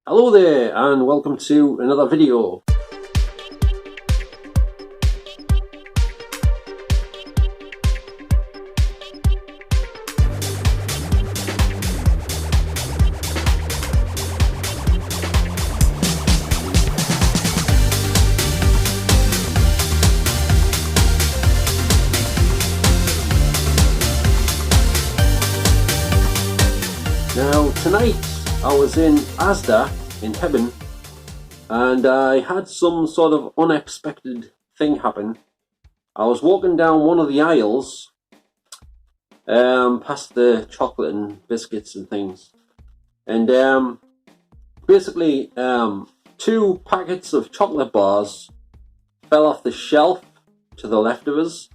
Hello there and welcome to another video. Now tonight I was in Asda in Hebburn and I had some sort of unexpected thing happen. I was walking down one of the aisles past the chocolate and biscuits and things, and basically two packets of chocolate bars fell off the shelf to the left of us,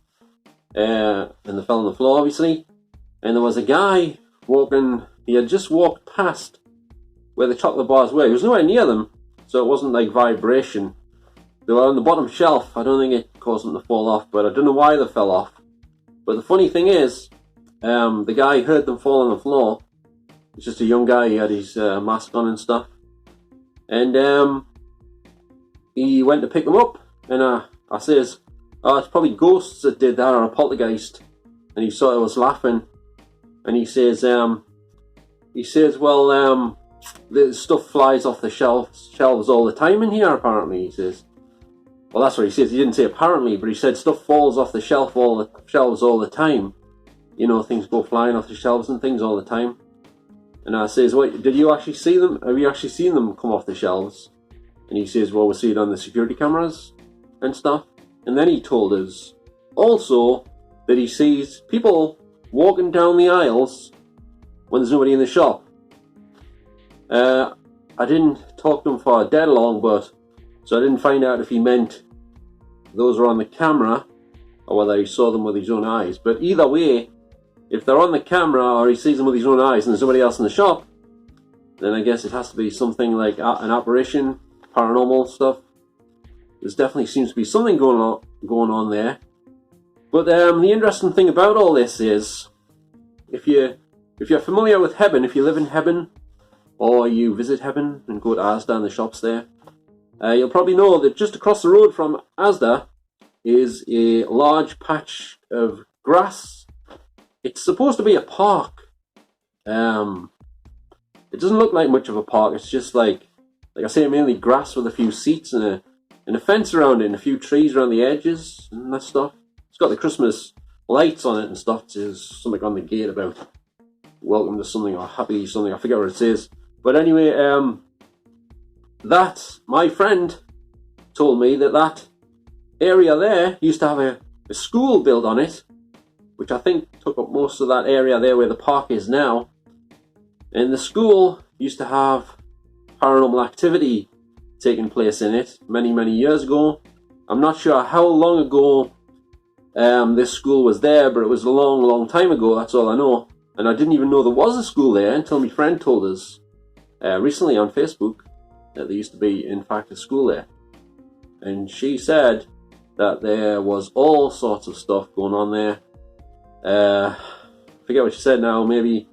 and they fell on the floor obviously, and there was a guy walking. He had just walked past where the chocolate bars were. He was nowhere near them, so it wasn't like vibration. They were on the bottom shelf. I don't think it caused them to fall off, but I don't know why they fell off. But the funny thing is, the guy heard them fall on the floor. He's just a young guy. He had his mask on and stuff, and he went to pick them up. And I says, "Oh, it's probably ghosts that did that, or a poltergeist." And he sort of was laughing, and he says, "Well, the stuff flies off the shelves all the time in here, apparently," he says. Well, that's what he says. He didn't say apparently, but he said stuff falls off the shelves all the time. You know, things go flying off the shelves and things all the time. And I says, "Wait, did you actually see them? Have you actually seen them come off the shelves?" And he says, "Well, we see it on the security cameras and stuff." And then he told us also that he sees people walking down the aisles when there's nobody in the shop. I didn't talk to him for dead long, so I didn't find out if he meant those were on the camera or whether he saw them with his own eyes. But either way, if they're on the camera or he sees them with his own eyes and there's nobody else in the shop, then I guess it has to be something like an apparition, paranormal stuff. There definitely seems to be something going on there. But the interesting thing about all this is, if you're familiar with Hebburn, if you live in Hebburn, or you visit Hebburn and go to Asda and the shops there, you'll probably know that just across the road from Asda is a large patch of grass. It's supposed to be a park. It doesn't look like much of a park. It's just like I say, mainly grass with a few seats and a fence around it and a few trees around the edges and that stuff. It's got the Christmas lights on it and stuff. There's something on the gate about welcome to something or happy something. I forget what it says. But anyway, my friend told me that area there used to have a school built on it, which I think took up most of that area there where the park is now. And the school used to have paranormal activity taking place in it many, many years ago. I'm not sure how long ago this school was there, but it was a long, long time ago, that's all I know. And I didn't even know there was a school there until my friend told us recently on Facebook that there used to be, in fact, a school there. And she said that there was all sorts of stuff going on there. I forget what she said now, maybe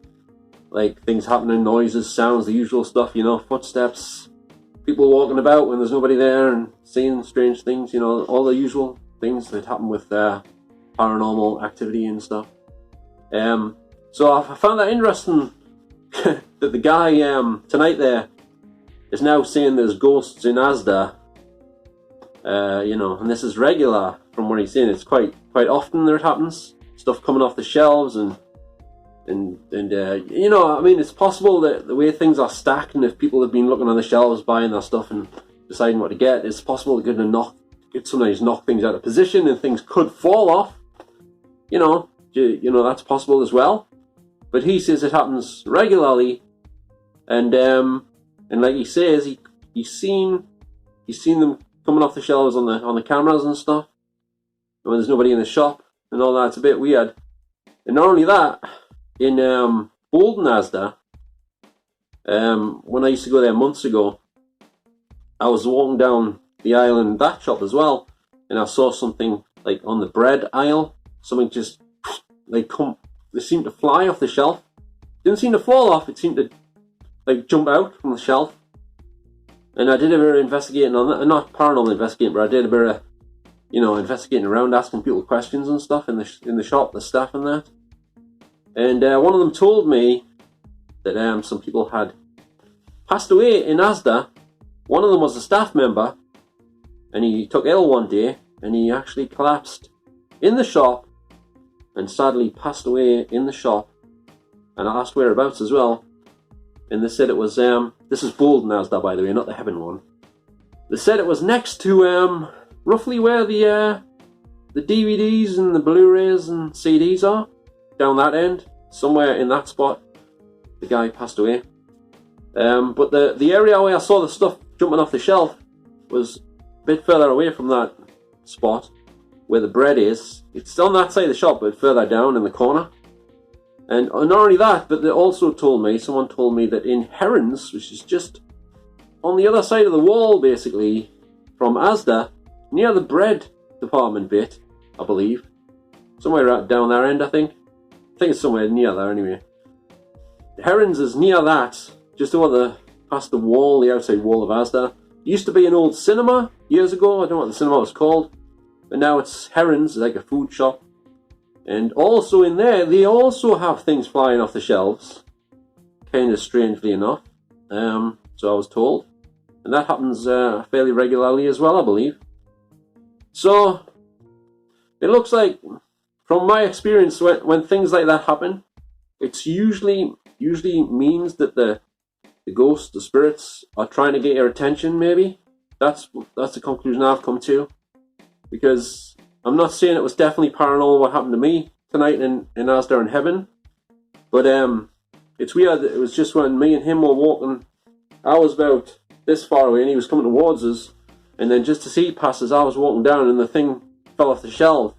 like things happening, noises, sounds, the usual stuff, you know, footsteps, people walking about when there's nobody there and seeing strange things, you know, all the usual things that happen with paranormal activity and stuff. So I found that interesting that the guy tonight there is now saying there's ghosts in Asda, you know, and this is regular from what he's saying. It's quite often that it happens. Stuff coming off the shelves and you know, I mean, it's possible that the way things are stacked, and if people have been looking on the shelves buying their stuff and deciding what to get, it's possible to sometimes knock things out of position and things could fall off. You know, that's possible as well. But he says it happens regularly, and like he says, he's seen them coming off the shelves on the cameras and stuff, and when there's nobody in the shop and all that. It's a bit weird. And not only that, in Bolton Asda, when I used to go there months ago, I was walking down the aisle in that shop as well, and I saw something like on the bread aisle, something just like they seemed to fly off the shelf. Didn't seem to fall off, it seemed to like jump out from the shelf. And I did a bit of investigating on that, not paranormal investigating, but I did a bit of, investigating around, asking people questions and stuff in the shop, the staff and that. And one of them told me that some people had passed away in Asda. One of them was a staff member, and he took ill one day, and he actually collapsed in the shop, and sadly passed away in the shop. And I asked whereabouts as well, and they said it was, this is Bolden Asda, by the way, not the Hebburn one. They said it was next to, roughly where the DVDs and the Blu-rays and CDs are, down that end, somewhere in that spot, the guy passed away. But the area where I saw the stuff jumping off the shelf was a bit further away from that spot where the bread is. It's on that side of the shop, but further down in the corner. And not only that, but they also someone told me that in Hebburn, which is just on the other side of the wall, basically, from Asda, near the bread department bit, I believe, somewhere right down that end, I think it's somewhere near there anyway. Hebburn is near that, just past the wall, the outside wall of Asda. It used to be an old cinema years ago. I don't know what the cinema was called, but now it's Hebburn, it's like a food shop. And also in there, they also have things flying off the shelves, kind of strangely enough. So I was told, and that happens fairly regularly as well, I believe. So it looks like, from my experience, when things like that happen, it's usually means that the ghosts, the spirits, are trying to get your attention. Maybe that's the conclusion I've come to, because I'm not saying it was definitely paranormal what happened to me tonight in Asda and Hebburn, but it's weird. It was just when me and him were walking. I was about this far away and he was coming towards us, and then just to see pass as I was walking down, and the thing fell off the shelves.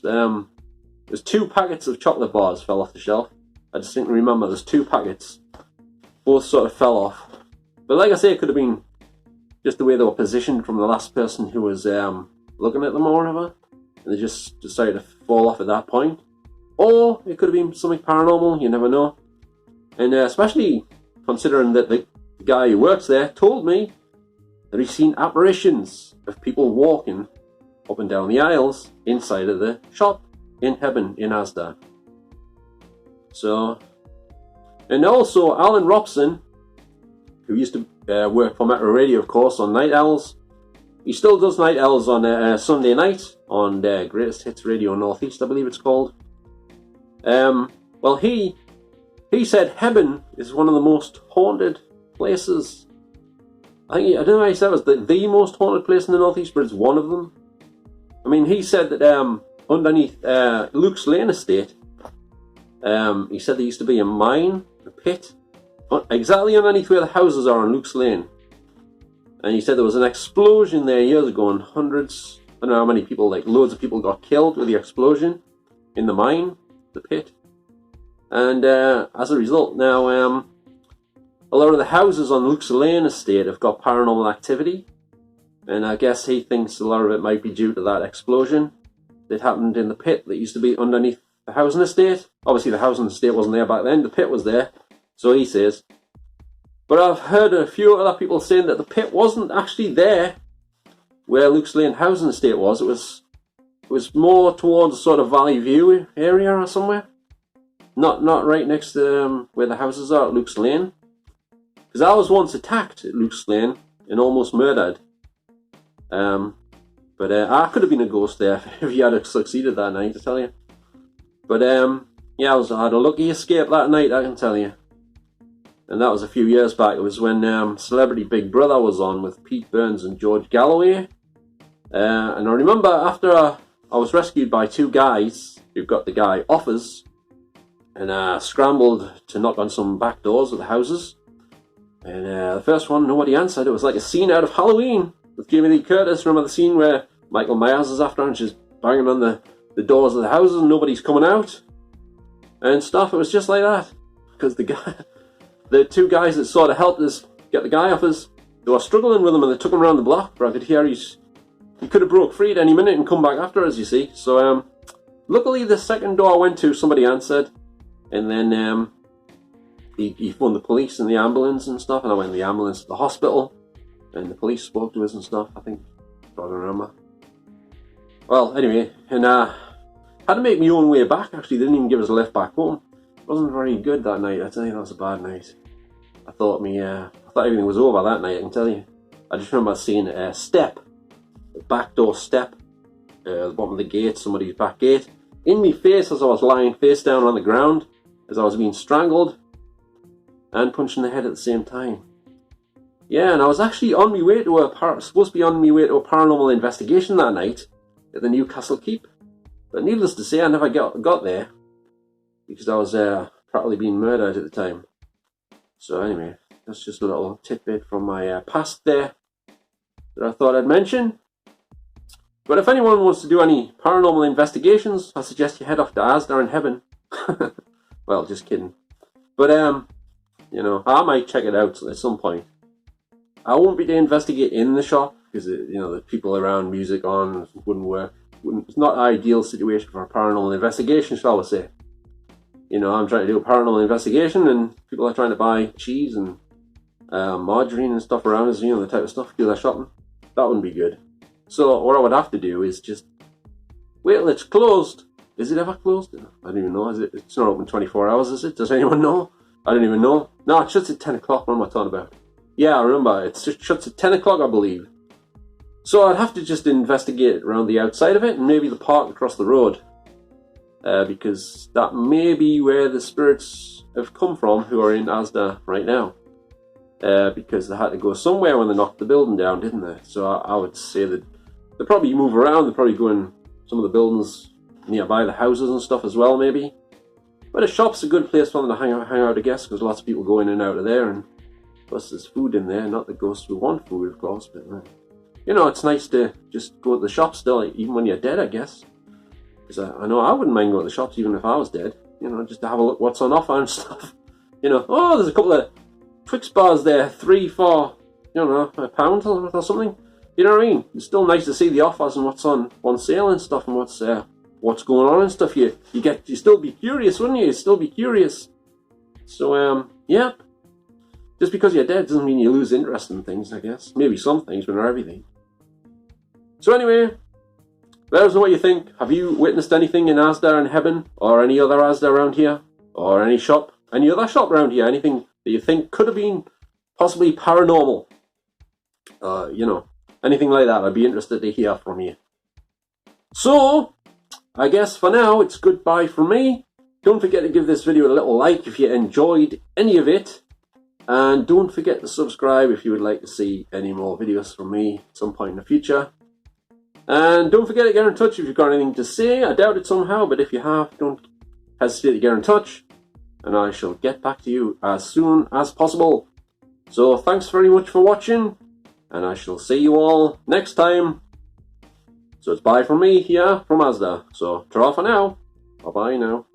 There's 2 packets of chocolate bars fell off the shelf. I distinctly remember there's 2 packets. Both sort of fell off. But like I say, it could have been just the way they were positioned from the last person who was looking at them or whatever, and they just decided to fall off at that point. Or it could have been something paranormal, you never know. And especially considering that the guy who works there told me that he's seen apparitions of people walking up and down the aisles inside of the shop in Hebburn, in Asda. So, and also Alan Robson, who used to work for Metro Radio, of course, on Night Owls. He still does Night Owls on Sunday night on Greatest Hits Radio Northeast, I believe it's called. Well, he said Hebburn is one of the most haunted places. I don't know how he said it was the most haunted place in the Northeast, but it's one of them. I mean, he said that underneath Luke's Lane estate, he said there used to be a mine, a pit, exactly underneath where the houses are on Luke's Lane. And he said there was an explosion there years ago, and hundreds, I don't know how many people, like loads of people got killed with the explosion in the mine, the pit. And as a result, now a lot of the houses on Luke's Lane estate have got paranormal activity. And I guess he thinks a lot of it might be due to that explosion that happened in the pit that used to be underneath the housing estate. Obviously the housing estate wasn't there back then, the pit was there, so he says. But I've heard a few other people saying that the pit wasn't actually there where Luke's Lane housing estate was. It was more towards sort of Valley View area or somewhere. Not right next to where the houses are at Luke's Lane. Because I was once attacked at Luke's Lane and almost murdered. But I could have been a ghost there if you had succeeded that night, I tell you. But yeah, I had a lucky escape that night, I can tell you. And that was a few years back. It was when Celebrity Big Brother was on with Pete Burns and George Galloway. And I remember after I was rescued by 2 guys who got the guy offers, and scrambled to knock on some back doors of the houses. And the first one, nobody answered. It was like a scene out of Halloween with Jamie Lee Curtis. Remember the scene where Michael Myers is after her and she's banging on the doors of the houses and nobody's coming out and stuff? It was just like that. Because the 2 guys that sort of helped us get the guy off us, they were struggling with him and they took him around the block. But I could hear he could have broke free at any minute and come back after us, you see. So luckily the second door I went to, somebody answered. And then he phoned the police and the ambulance and stuff, and I went in the ambulance to the hospital. and the police spoke to us and stuff, I think. I don't remember. Well, anyway, and had to make my own way back. Actually, they didn't even give us a lift back home. It wasn't very good that night. I tell you, that was a bad night. I thought everything was over that night. I can tell you. I just remember seeing a step, a back door step, at the bottom of the gate, somebody's back gate, in my face as I was lying face down on the ground, as I was being strangled and punched in the head at the same time. Yeah, and I was actually on my way to supposed to be on my way to a paranormal investigation that night at the Newcastle Keep. But needless to say, I never got there because I was probably being murdered at the time. So anyway, that's just a little tidbit from my past there that I thought I'd mention. But if anyone wants to do any paranormal investigations, I suggest you head off to Asda in Hebburn. Well, just kidding. But you know, I might check it out at some point. I won't be to investigate in the shop because you know the people around, music on, wouldn't work. It's not an ideal situation for a paranormal investigation, shall we say. You know, I'm trying to do a paranormal investigation and people are trying to buy cheese and margarine and stuff around us, you know, the type of stuff because they're shopping. That wouldn't be good. So what I would have to do is just wait till it's closed. Is it ever closed? I don't even know. It's not open 24 hours, is it? Does anyone know? I don't even know. No, it shuts at 10 o'clock. What am I talking about? Yeah, I remember. It shuts at 10 o'clock, I believe. So I'd have to just investigate around the outside of it and maybe the park across the road. Because that may be where the spirits have come from who are in Asda right now. Because they had to go somewhere when they knocked the building down, didn't they? So I would say that they probably move around. They probably go in some of the buildings nearby the houses and stuff as well, maybe. But a shop's a good place for them to hang out, I guess, because lots of people go in and out of there. And plus there's food in there. Not the ghosts who want food, of course, but you know, it's nice to just go to the shop still, even when you're dead, I guess. Because I know I wouldn't mind going to the shops even if I was dead. You know, just to have a look what's on offer and stuff. You know, oh, there's a couple of Twix bars there, 3 for, you know, £1 or something. You know what I mean? It's still nice to see the offers and what's on sale and stuff and what's going on and stuff. You still be curious, wouldn't you? You'd still be curious. So yeah. Just because you're dead doesn't mean you lose interest in things, I guess. Maybe some things, but not everything. So anyway, let us know what you think. Have you witnessed anything in Asda and Hebburn, or any other Asda around here, or any other shop around here? Anything that you think could have been possibly paranormal? You know, anything like that. I'd be interested to hear from you. So, I guess for now, it's goodbye from me. Don't forget to give this video a little like if you enjoyed any of it. And don't forget to subscribe if you would like to see any more videos from me at some point in the future. And don't forget to get in touch if you've got anything to say. I doubt it somehow, but if you have, don't hesitate to get in touch. And I shall get back to you as soon as possible. So thanks very much for watching. And I shall see you all next time. So it's bye from me here from Asda. So ta-ra for now. Bye-bye now.